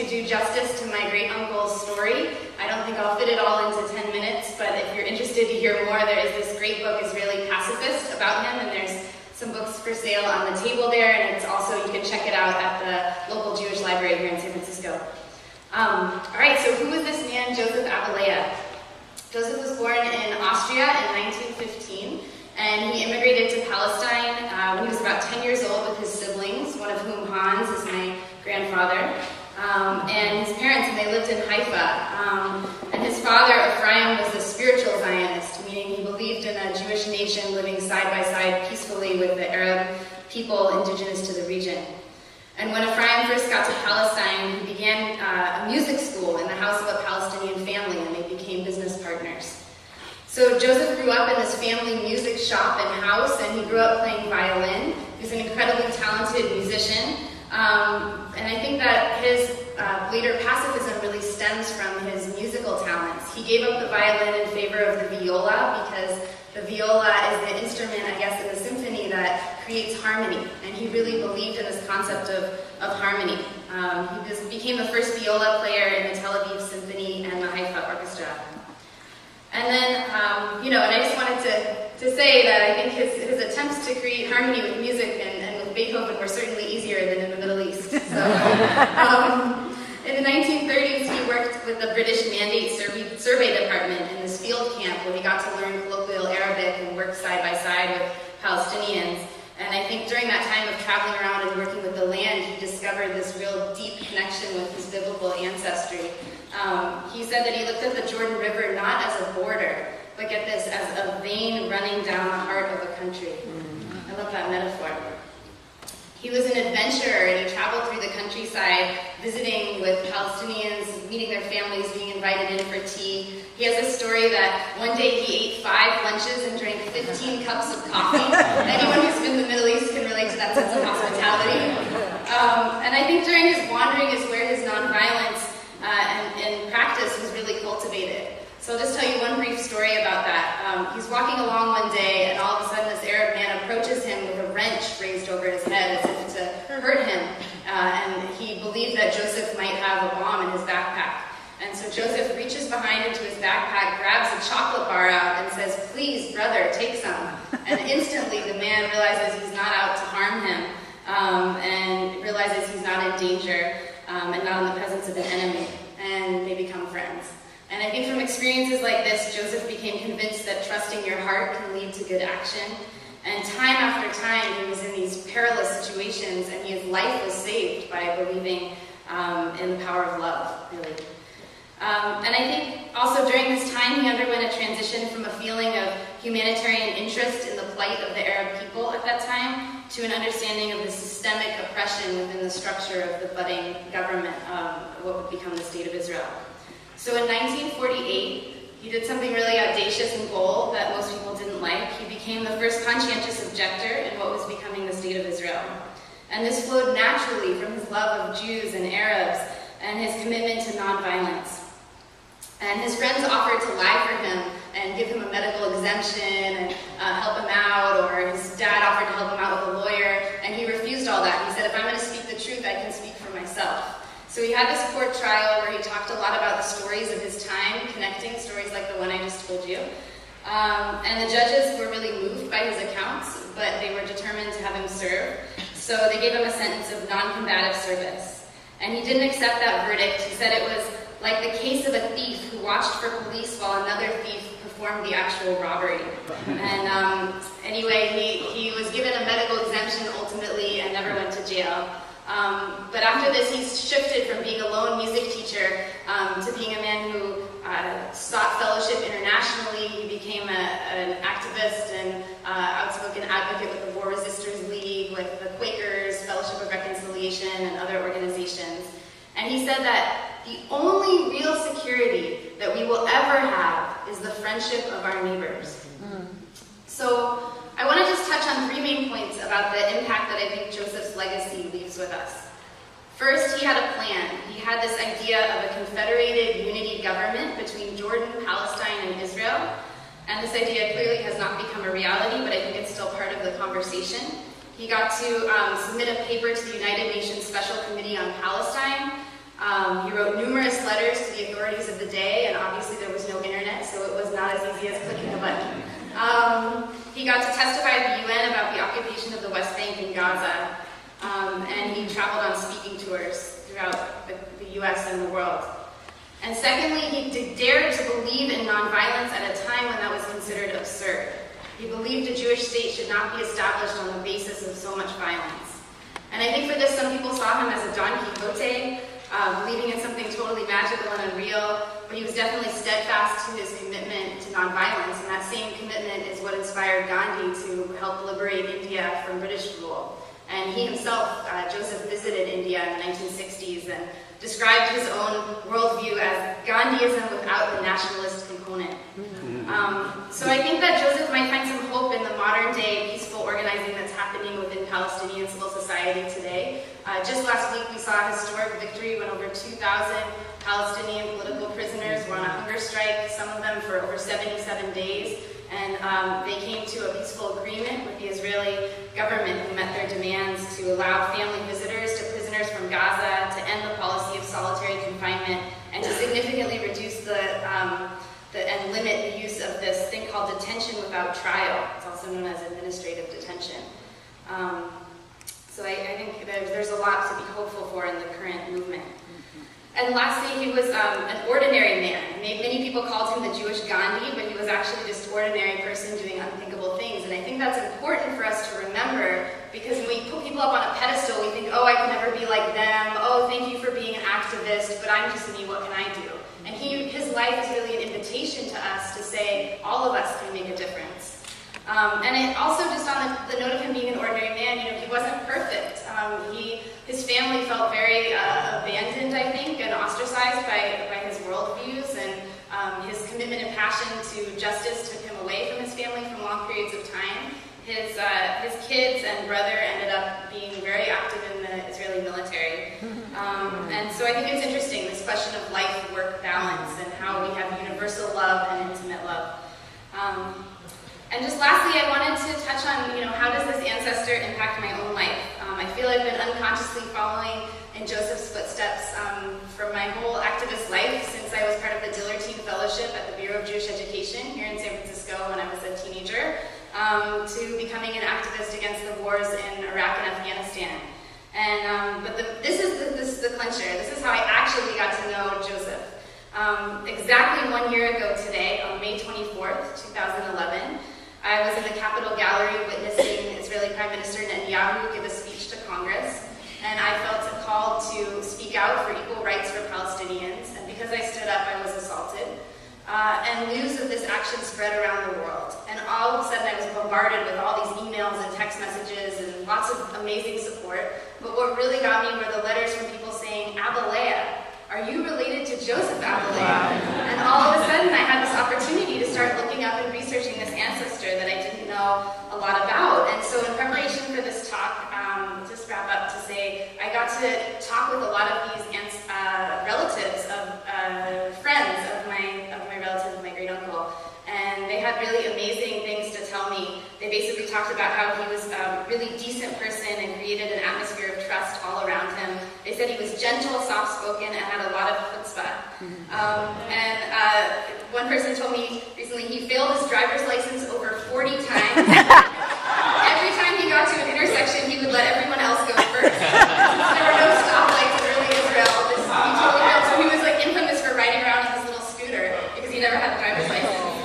to do justice to my great-uncle's story. I don't think I'll fit it all into 10 minutes, but if you're interested to hear more, there is this great book, Israeli Pacifist, about him, and there's some books for sale on the table there, and it's also, you can check it out at the local Jewish library here in San Francisco. All right, so who was this man, Joseph Abileah? Joseph was born in Austria in 1915, and he immigrated to Palestine when he was about 10 years old with his siblings, one of whom, Hans, is my grandfather, and his parents, and they lived in Haifa. And his father, Ephraim, was a spiritual Zionist, meaning he believed in a Jewish nation living side by side peacefully with the Arab people indigenous to the region. And when Ephraim first got to Palestine, he began a music school in the house of a Palestinian family, and they became business partners. So Joseph grew up in this family music shop and house, and he grew up playing violin. He was an incredibly talented musician, and I think that his later pacifism really stems from his musical talents. He gave up the violin in favor of the viola because the viola is the instrument, I guess, in the symphony that creates harmony, and he really believed in this concept of harmony. He became the first viola player in the Tel Aviv Symphony and the Haifa Orchestra. And then, and I just wanted to say that I think his attempts to create harmony with music and with Beethoven were certainly easier than in the Middle East. So, in the 1930s, he worked with the British Mandate Survey Department in this field camp where he got to learn colloquial Arabic and work side by side with Palestinians. And I think during that time of traveling around and working with the land, he discovered this real deep connection with his biblical ancestry. He said that he looked at the Jordan River not as a border, but get this, as a vein running down the heart of a country. I love that metaphor. He was an adventurer, and he traveled through the countryside, visiting with Palestinians, meeting their families, being invited in for tea. He has a story that one day he ate 5 lunches and drank 15 cups of coffee. Anyone who's been to the Middle East can relate to that sense of hospitality. And I think during his wandering is where his nonviolence and practice was really cultivated. So I'll just tell you one brief story about that. He's walking along one day, and all of a sudden this Arab man approaches him with a wrench raised over his head as if to hurt him. And he believed that Joseph might have a bomb in his backpack. And so Joseph reaches behind into his backpack, grabs a chocolate bar out, and says, "Please, brother, take some." And instantly the man realizes he's not out to harm him, and realizes he's not in danger, and not in the presence of an enemy. And they become friends. And I think from experiences like this, Joseph became convinced that trusting your heart can lead to good action. And time after time, he was in these perilous situations, and his life was saved by believing in the power of love, really. And I think also during this time, he underwent a transition from a feeling of humanitarian interest in the plight of the Arab people at that time to an understanding of the systemic oppression within the structure of the budding government of what would become the State of Israel. So in 1948, he did something really audacious and bold that most people didn't like. He became the first conscientious objector in what was becoming the State of Israel. And this flowed naturally from his love of Jews and Arabs and his commitment to nonviolence. And his friends offered to lie for him and give him a medical exemption and help him out, or his dad offered to help him out with a lawyer, and he refused all that. He said, "If I'm going to speak the truth, I can speak for myself." So he had this court trial where he talked a lot about the stories of his time, connecting stories like the one I just told you. And the judges were really moved by his accounts, but they were determined to have him serve. So they gave him a sentence of non-combative service. And he didn't accept that verdict. He said it was like the case of a thief who watched for police while another thief performed the actual robbery. And anyway, he was given a medical exemption ultimately and never went to jail. But after this, he shifted from being a lone music teacher to being a man who sought fellowship internationally. He became an activist and outspoken advocate with the War Resisters League, with the Quakers, Fellowship of Reconciliation, and other organizations. And he said that the only real security that we will ever have is the friendship of our neighbors. So I want to just touch on 3 main points about the impact that I think Joseph's legacy leaves with us. First, he had a plan. He had this idea of a confederated unity government between Jordan, Palestine, and Israel. And this idea clearly has not become a reality, but I think it's still part of the conversation. He got to submit a paper to the United Nations Special Committee on Palestine, He wrote numerous letters to the authorities of the day, and obviously there was no internet, so it was not as easy as clicking a button. He got to testify at the UN about the occupation of the West Bank and Gaza, and he traveled on speaking tours throughout the US and the world. And secondly, he dared to believe in nonviolence at a time when that was considered absurd. He believed a Jewish state should not be established on the basis of so much violence. And I think for this, some people saw him as a Don Quixote, believing in something totally magical and unreal, but he was definitely steadfast to his commitment to nonviolence, and that same commitment is what inspired Gandhi to help liberate India from British rule. And he himself, Joseph, visited India in the 1960s and described his own worldview as Gandhiism without the nationalist component. So I think that Joseph might find some hope in the modern day peaceful organizing that's happening within Palestinian civil society today. Just last week we saw a historic victory when over 2,000 Palestinian political prisoners were on a hunger strike, some of them for over 77 days, and they came to a peaceful agreement with the Israeli government who met their demands to allow family visitors to prisoners from Gaza, to end the policy of solitary confinement, and to significantly reduce and limit the use of this thing called detention without trial. It's also known as administrative detention. So I think there's a lot to be hopeful for in the current movement. And lastly, he was an ordinary man. Many people called him the Jewish Gandhi, but he was actually just an ordinary person doing unthinkable things. And I think that's important for us to remember, because when we put people up on a pedestal, we think, oh, I can never be like them. Oh, thank you for being an activist, but I'm just me, what can I do? And his life is really an invitation to us to say, all of us can make a difference. And it also, just on the note of him being an ordinary man, he wasn't perfect. His family felt very abandoned, I think, and ostracized by his worldviews, and his commitment and passion to justice took him away from his family for long periods of time. His kids and brother ended up being very active in the Israeli military. And so I think it's interesting, this question of life-work balance and how we have universal love and intimate love. And just lastly, I wanted to touch on, how does this ancestor impact my own life? I feel I've been unconsciously following in Joseph's footsteps for my whole activist life since I was part of the Dillertine Fellowship at the Bureau of Jewish Education here in San Francisco when I was a teenager, to becoming an activist against the wars in Iraq and Afghanistan. And this is the clincher. This is how I actually got to know Joseph. Exactly 1 year ago today, on May 24th, 2011, I was in the Capitol Gallery witnessing Israeli Prime Minister Netanyahu give a speech to Congress, and I felt a call to speak out for equal rights for Palestinians, and because I stood up, I was assaulted. And news of this action spread around the world, and all of a sudden I was bombarded with all these emails and text messages and lots of amazing support, but what really got me were the letters from people saying, Abileah, are you related to Joseph Abileah? And all of a sudden I had this opportunity to start looking up and researching this ancestor that I didn't know a lot about. And so in preparation for this talk, just wrap up to say, I got to talk with a lot of these relatives of friends of my relative, of my great uncle. And they had really amazing things to tell me. They basically talked about how he was a really decent person and created an atmosphere of trust all around him. They said he was gentle, soft-spoken, and had a lot of chutzpah. One person told me recently he failed his driver's license over 40 times. Every time he got to an intersection, he would let everyone else go first. There were no stoplights in early Israel. So he was like infamous for riding around on his little scooter because he never had a driver's license.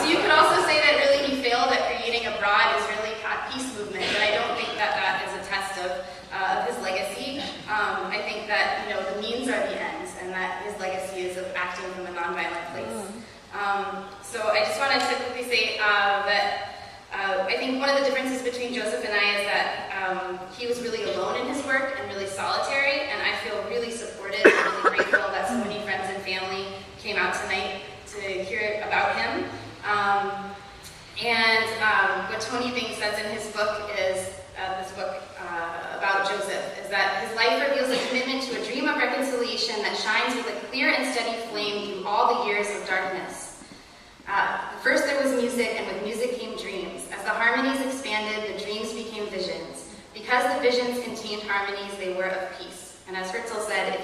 So you could also say that really he failed at creating a broad Israeli peace movement, but I don't think that that is a test of his legacy. I think that the means are the ends, and that his legacy is of acting from a nonviolent place. So I just wanted to quickly say that I think one of the differences between Joseph and I is that he was really alone in his work and really solitary, and I feel really supported and really grateful that so many friends and family came out tonight to hear about him. What Tony Bing says in his book is, this book about Joseph, is that his life reveals a commitment to a dream of reconciliation that shines with a clear and steady flame through all the years of darkness. First there was music, and with music came dreams. As the harmonies expanded, the dreams became visions. Because the visions contained harmonies, they were of peace. And as Herzl said, if